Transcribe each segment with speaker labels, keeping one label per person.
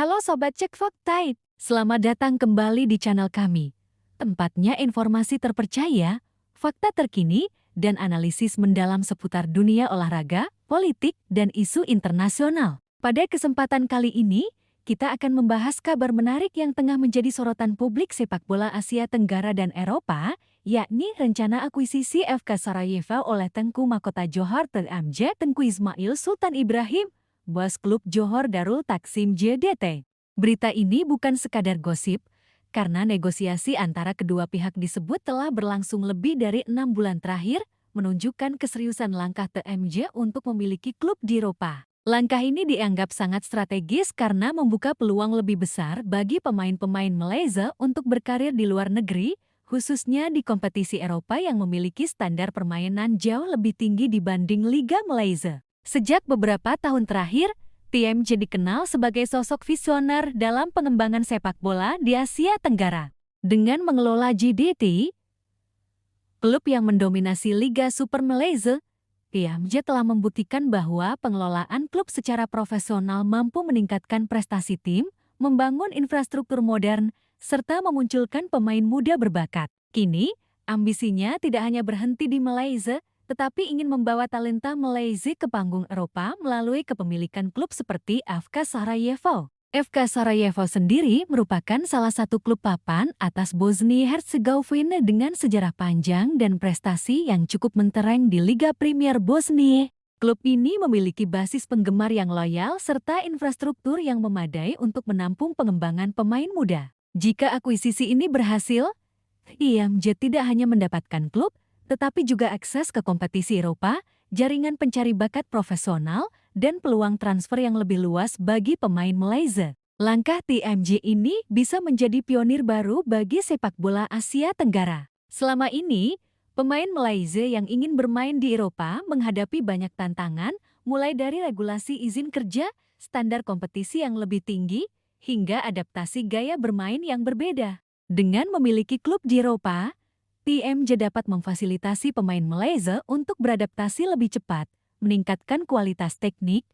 Speaker 1: Halo Sobat Cek Fakta, selamat datang kembali di channel kami. Tempatnya informasi terpercaya, fakta terkini, dan analisis mendalam seputar dunia olahraga, politik, dan isu internasional. Pada kesempatan kali ini, kita akan membahas kabar menarik yang tengah menjadi sorotan publik sepak bola Asia Tenggara dan Eropa, yakni rencana akuisisi FK Sarajevo oleh Tengku Mahkota Johor TMJ Tengku Ismail Sultan Ibrahim, bos klub Johor Darul Taksim JDT. Berita ini bukan sekadar gosip, karena negosiasi antara kedua pihak disebut telah berlangsung lebih dari 6 bulan terakhir, menunjukkan keseriusan langkah TMJ untuk memiliki klub di Eropa. Langkah ini dianggap sangat strategis karena membuka peluang lebih besar bagi pemain-pemain Malaysia untuk berkarir di luar negeri, khususnya di kompetisi Eropa yang memiliki standar permainan jauh lebih tinggi dibanding Liga Malaysia. Sejak beberapa tahun terakhir, TMJ dikenal sebagai sosok visioner dalam pengembangan sepak bola di Asia Tenggara. Dengan mengelola JDT, klub yang mendominasi Liga Super Malaysia, TMJ telah membuktikan bahwa pengelolaan klub secara profesional mampu meningkatkan prestasi tim, membangun infrastruktur modern, serta memunculkan pemain muda berbakat. Kini, ambisinya tidak hanya berhenti di Malaysia, tetapi ingin membawa talenta Malaysia ke panggung Eropa melalui kepemilikan klub seperti FK Sarajevo. FK Sarajevo sendiri merupakan salah satu klub papan atas Bosnia-Herzegovina dengan sejarah panjang dan prestasi yang cukup mentereng di Liga Premier Bosnia. Klub ini memiliki basis penggemar yang loyal serta infrastruktur yang memadai untuk menampung pengembangan pemain muda. Jika akuisisi ini berhasil, TMJ tidak hanya mendapatkan klub, tetapi juga akses ke kompetisi Eropa, jaringan pencari bakat profesional, dan peluang transfer yang lebih luas bagi pemain Malaysia. Langkah TMJ ini bisa menjadi pionir baru bagi sepak bola Asia Tenggara. Selama ini, pemain Malaysia yang ingin bermain di Eropa menghadapi banyak tantangan, mulai dari regulasi izin kerja, standar kompetisi yang lebih tinggi, hingga adaptasi gaya bermain yang berbeda. Dengan memiliki klub di Eropa, TMJ dapat memfasilitasi pemain Malaysia untuk beradaptasi lebih cepat, meningkatkan kualitas teknik,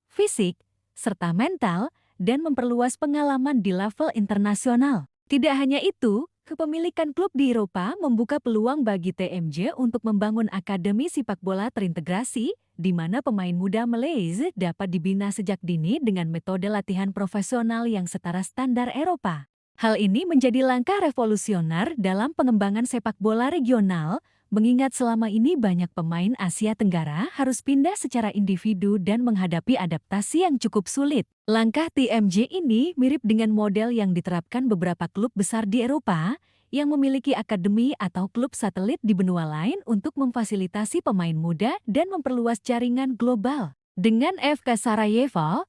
Speaker 1: fisik, serta mental, dan memperluas pengalaman di level internasional. Tidak hanya itu, kepemilikan klub di Eropa membuka peluang bagi TMJ untuk membangun akademi sepak bola terintegrasi, di mana pemain muda Malaysia dapat dibina sejak dini dengan metode latihan profesional yang setara standar Eropa. Hal ini menjadi langkah revolusioner dalam pengembangan sepak bola regional, mengingat selama ini banyak pemain Asia Tenggara harus pindah secara individu dan menghadapi adaptasi yang cukup sulit. Langkah TMJ ini mirip dengan model yang diterapkan beberapa klub besar di Eropa, yang memiliki akademi atau klub satelit di benua lain untuk memfasilitasi pemain muda dan memperluas jaringan global. Dengan FK Sarajevo,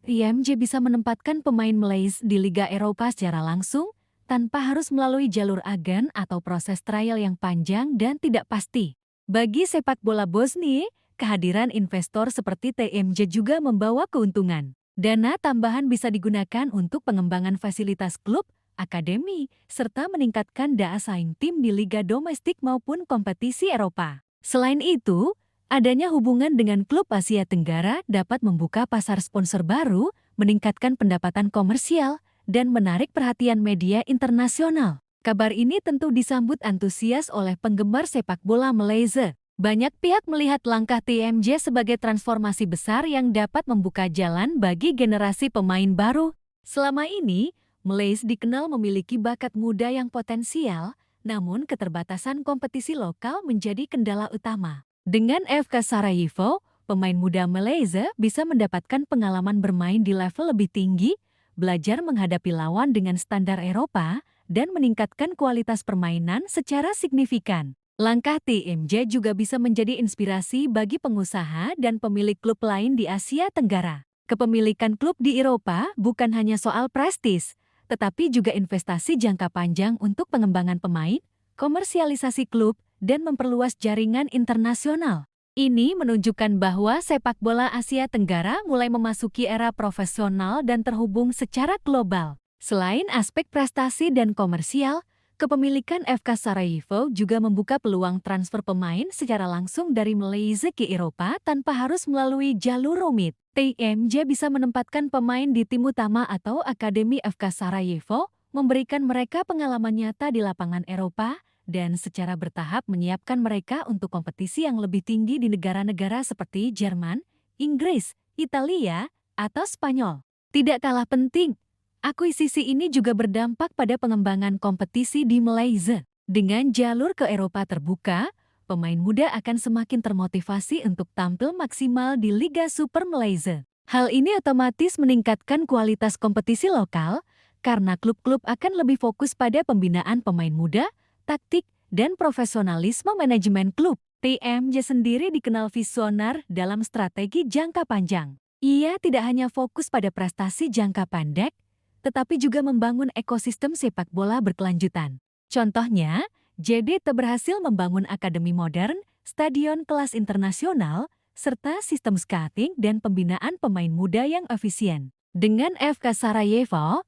Speaker 1: TMJ bisa menempatkan pemain Malaysia di Liga Eropa secara langsung, tanpa harus melalui jalur agen atau proses trial yang panjang dan tidak pasti. Bagi sepak bola Bosnia, kehadiran investor seperti TMJ juga membawa keuntungan. Dana tambahan bisa digunakan untuk pengembangan fasilitas klub, akademi, serta meningkatkan daya saing tim di liga domestik maupun kompetisi Eropa. Selain itu, adanya hubungan dengan klub Asia Tenggara dapat membuka pasar sponsor baru, meningkatkan pendapatan komersial, dan menarik perhatian media internasional. Kabar ini tentu disambut antusias oleh penggemar sepak bola Malaysia. Banyak pihak melihat langkah TMJ sebagai transformasi besar yang dapat membuka jalan bagi generasi pemain baru. Selama ini, Malaysia dikenal memiliki bakat muda yang potensial, namun keterbatasan kompetisi lokal menjadi kendala utama. Dengan FK Sarajevo, pemain muda Malaysia bisa mendapatkan pengalaman bermain di level lebih tinggi, belajar menghadapi lawan dengan standar Eropa, dan meningkatkan kualitas permainan secara signifikan. Langkah TMJ juga bisa menjadi inspirasi bagi pengusaha dan pemilik klub lain di Asia Tenggara. Kepemilikan klub di Eropa bukan hanya soal prestis, tetapi juga investasi jangka panjang untuk pengembangan pemain, komersialisasi klub, dan memperluas jaringan internasional. Ini menunjukkan bahwa sepak bola Asia Tenggara mulai memasuki era profesional dan terhubung secara global. Selain aspek prestasi dan komersial, kepemilikan FK Sarajevo juga membuka peluang transfer pemain secara langsung dari Malaysia ke Eropa tanpa harus melalui jalur rumit. TMJ bisa menempatkan pemain di tim utama atau Akademi FK Sarajevo, memberikan mereka pengalaman nyata di lapangan Eropa, dan secara bertahap menyiapkan mereka untuk kompetisi yang lebih tinggi di negara-negara seperti Jerman, Inggris, Italia, atau Spanyol. Tidak kalah penting, akuisisi ini juga berdampak pada pengembangan kompetisi di Malaysia. Dengan jalur ke Eropa terbuka, pemain muda akan semakin termotivasi untuk tampil maksimal di Liga Super Malaysia. Hal ini otomatis meningkatkan kualitas kompetisi lokal karena klub-klub akan lebih fokus pada pembinaan pemain muda, taktik, dan profesionalisme manajemen klub. TMJ sendiri dikenal visioner dalam strategi jangka panjang. Ia tidak hanya fokus pada prestasi jangka pendek, tetapi juga membangun ekosistem sepak bola berkelanjutan. Contohnya, JDT berhasil membangun akademi modern, stadion kelas internasional, serta sistem scouting dan pembinaan pemain muda yang efisien. Dengan FK Sarajevo,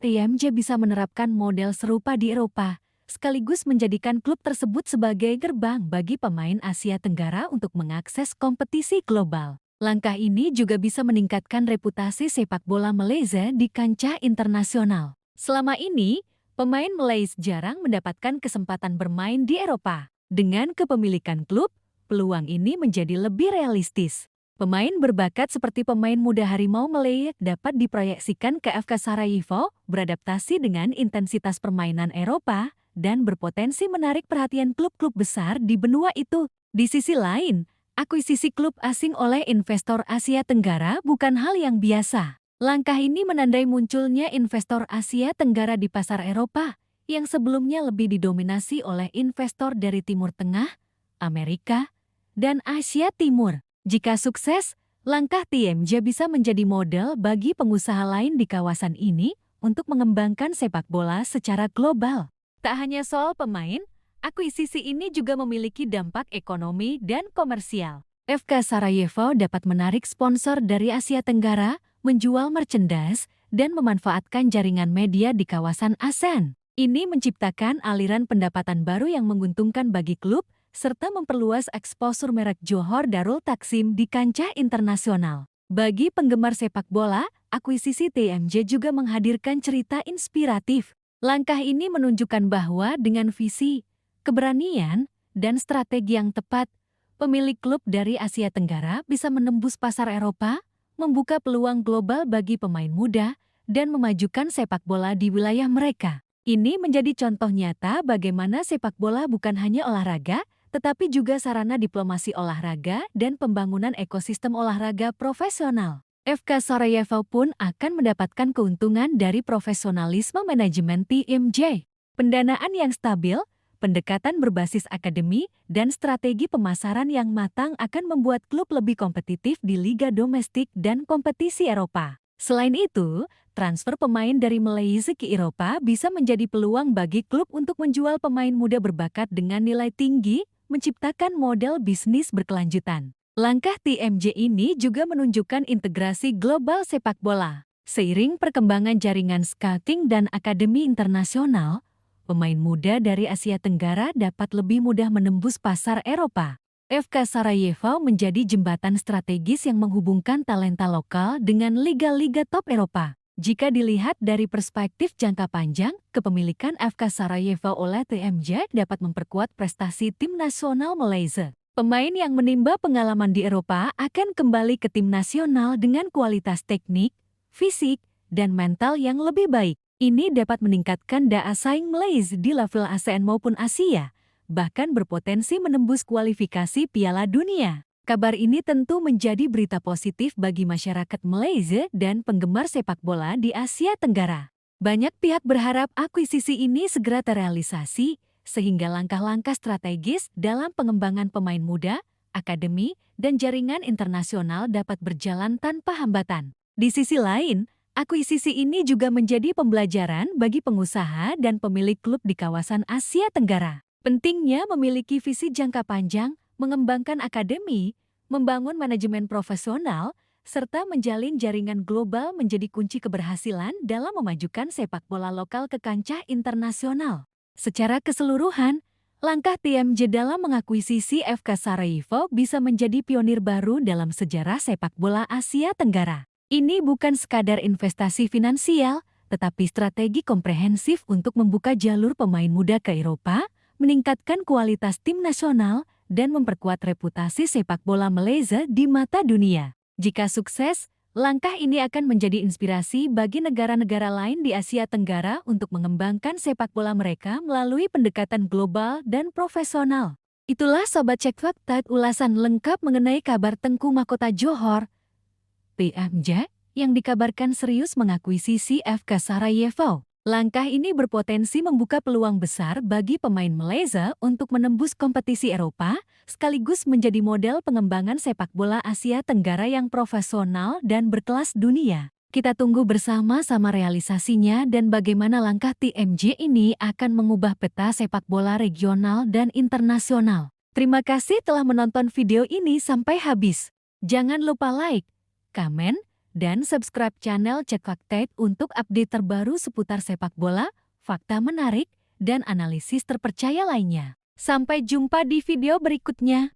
Speaker 1: TMJ bisa menerapkan model serupa di Eropa, sekaligus menjadikan klub tersebut sebagai gerbang bagi pemain Asia Tenggara untuk mengakses kompetisi global. Langkah ini juga bisa meningkatkan reputasi sepak bola Malaysia di kancah internasional. Selama ini, pemain Malaysia jarang mendapatkan kesempatan bermain di Eropa. Dengan kepemilikan klub, peluang ini menjadi lebih realistis. Pemain berbakat seperti pemain muda Harimau Malaysia dapat diproyeksikan ke FK Sarajevo, beradaptasi dengan intensitas permainan Eropa, dan berpotensi menarik perhatian klub-klub besar di benua itu. Di sisi lain, akuisisi klub asing oleh investor Asia Tenggara bukan hal yang biasa. Langkah ini menandai munculnya investor Asia Tenggara di pasar Eropa, yang sebelumnya lebih didominasi oleh investor dari Timur Tengah, Amerika, dan Asia Timur. Jika sukses, langkah TMJ bisa menjadi model bagi pengusaha lain di kawasan ini untuk mengembangkan sepak bola secara global. Tak hanya soal pemain, akuisisi ini juga memiliki dampak ekonomi dan komersial. FK Sarajevo dapat menarik sponsor dari Asia Tenggara, menjual merchandise, dan memanfaatkan jaringan media di kawasan ASEAN. Ini menciptakan aliran pendapatan baru yang menguntungkan bagi klub, serta memperluas eksposur merek Johor Darul Taksim di kancah internasional. Bagi penggemar sepak bola, akuisisi TMJ juga menghadirkan cerita inspiratif. Langkah ini menunjukkan bahwa dengan visi, keberanian, dan strategi yang tepat, pemilik klub dari Asia Tenggara bisa menembus pasar Eropa, membuka peluang global bagi pemain muda, dan memajukan sepak bola di wilayah mereka. Ini menjadi contoh nyata bagaimana sepak bola bukan hanya olahraga, tetapi juga sarana diplomasi olahraga dan pembangunan ekosistem olahraga profesional. FK Sarajevo pun akan mendapatkan keuntungan dari profesionalisme manajemen TMJ. Pendanaan yang stabil, pendekatan berbasis akademi, dan strategi pemasaran yang matang akan membuat klub lebih kompetitif di liga domestik dan kompetisi Eropa. Selain itu, transfer pemain dari Malaysia ke Eropa bisa menjadi peluang bagi klub untuk menjual pemain muda berbakat dengan nilai tinggi, menciptakan model bisnis berkelanjutan. Langkah TMJ ini juga menunjukkan integrasi global sepak bola. Seiring perkembangan jaringan scouting dan akademi internasional, pemain muda dari Asia Tenggara dapat lebih mudah menembus pasar Eropa. FK Sarajevo menjadi jembatan strategis yang menghubungkan talenta lokal dengan liga-liga top Eropa. Jika dilihat dari perspektif jangka panjang, kepemilikan FK Sarajevo oleh TMJ dapat memperkuat prestasi tim nasional Malaysia. Pemain yang menimba pengalaman di Eropa akan kembali ke tim nasional dengan kualitas teknik, fisik, dan mental yang lebih baik. Ini dapat meningkatkan daya saing Malaysia di level ASEAN maupun Asia, bahkan berpotensi menembus kualifikasi Piala Dunia. Kabar ini tentu menjadi berita positif bagi masyarakat Malaysia dan penggemar sepak bola di Asia Tenggara. Banyak pihak berharap akuisisi ini segera terrealisasi, sehingga langkah-langkah strategis dalam pengembangan pemain muda, akademi, dan jaringan internasional dapat berjalan tanpa hambatan. Di sisi lain, akuisisi ini juga menjadi pembelajaran bagi pengusaha dan pemilik klub di kawasan Asia Tenggara. Pentingnya memiliki visi jangka panjang, mengembangkan akademi, membangun manajemen profesional, serta menjalin jaringan global menjadi kunci keberhasilan dalam memajukan sepak bola lokal ke kancah internasional. Secara keseluruhan, Langkah TMJ dalam mengakuisisi FK Sarajevo bisa menjadi pionir baru dalam sejarah sepak bola Asia Tenggara. Ini bukan sekadar investasi finansial, tetapi strategi komprehensif untuk membuka jalur pemain muda ke Eropa, meningkatkan kualitas tim nasional, dan memperkuat reputasi sepak bola Malaysia di mata dunia. Jika sukses, langkah ini akan menjadi inspirasi bagi negara-negara lain di Asia Tenggara untuk mengembangkan sepak bola mereka melalui pendekatan global dan profesional. Itulah Sobat Cek Fakta, ulasan lengkap mengenai kabar Tengku Mahkota Johor, TMJ, yang dikabarkan serius mengakuisisi FK Sarajevo. Langkah ini berpotensi membuka peluang besar bagi pemain Malaysia untuk menembus kompetisi Eropa, sekaligus menjadi model pengembangan sepak bola Asia Tenggara yang profesional dan berkelas dunia. Kita tunggu bersama-sama realisasinya dan bagaimana langkah TMJ ini akan mengubah peta sepak bola regional dan internasional. Terima kasih telah menonton video ini sampai habis. Jangan lupa like, komen, dan subscribe channel Cek Fakta untuk update terbaru seputar sepak bola, fakta menarik, dan analisis terpercaya lainnya. Sampai jumpa di video berikutnya.